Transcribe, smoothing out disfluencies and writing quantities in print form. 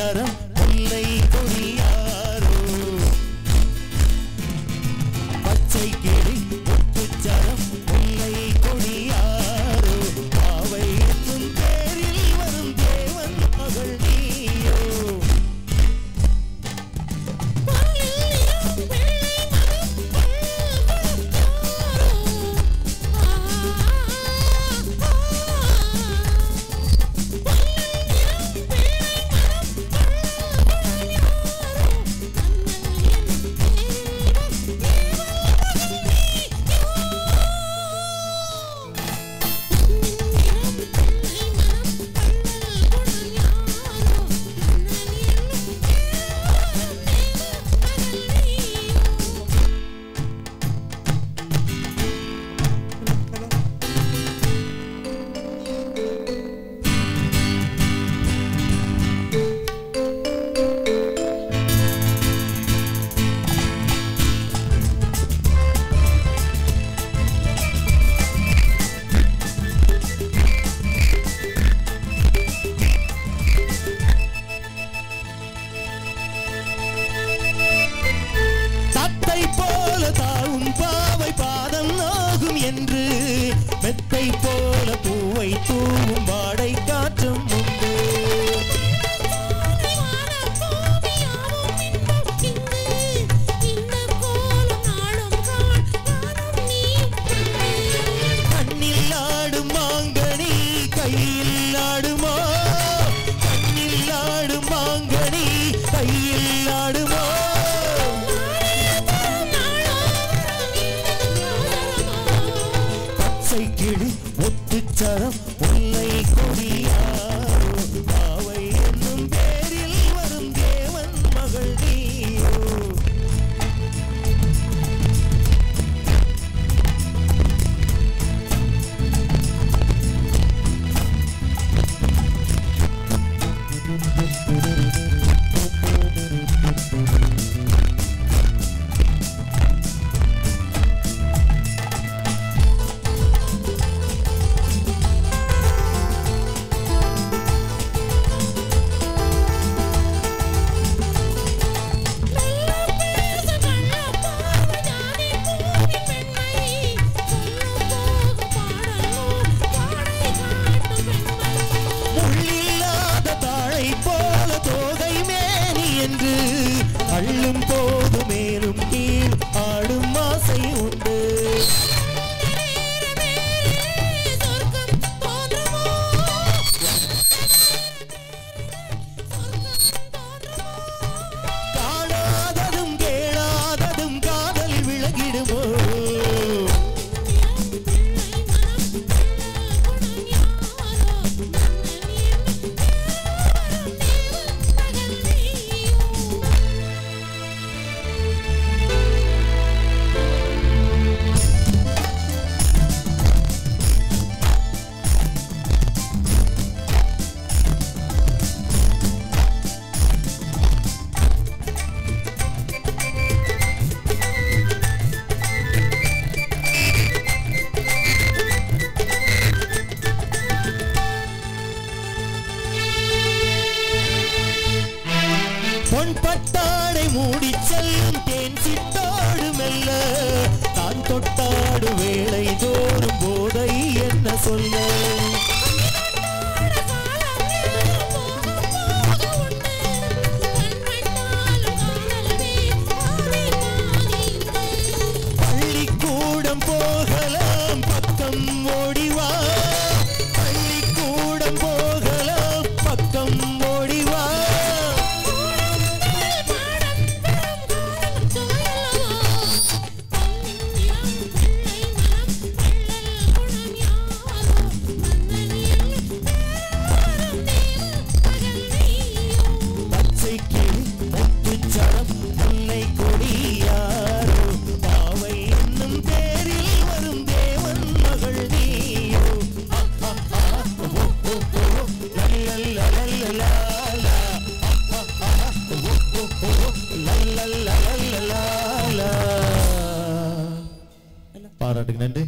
முத்துச்சரம் முல்லை கொடியாரோ பச்சை கிளி முத்துச்சரம் முல்லை கொடியாரோ பாவை என்னும் பேரில் வரும் தேவன் மகள் நீயோ என்று மெத்தை போல பூவை தூவும் வாடை காற்றும் உண்டு கண்ணில் ஆடும் மாங்கனி கையில் ஆடுமோ கண்ணில் ஆடும் மாங்கனி கையில் ஆடுமோ கிளி முத்துச்சரம் முல்லை கொடியாரோ பாவை என்னும் பேரில் வரும் தேவன் மகள் நீயோ என்று அள்ளும் போது மேலும் கீழ் ஆடும் ஆசை உண்டு காணாததும் கேளாததும் காதல் விளங்கிடுமோ பொன் பட்டாடை மூடி செல்லும் தேன் சித்தாடு மெல்ல தான் தொட்டாடு வேளை தோறும் போதை என்ன சொல்ல பள்ளிக்கூடம் போகலாம் பக்கம் ஓடிவா பள்ளிக்கூடம் போகலாம் பக்கம் ஓடிவா முத்துச்சரம் முல்லை கொடியாரோ பாவை என்னும் பேரில் வரும் தேவன் மகள் நீயோ பாராட்டுக்கு நன்றி.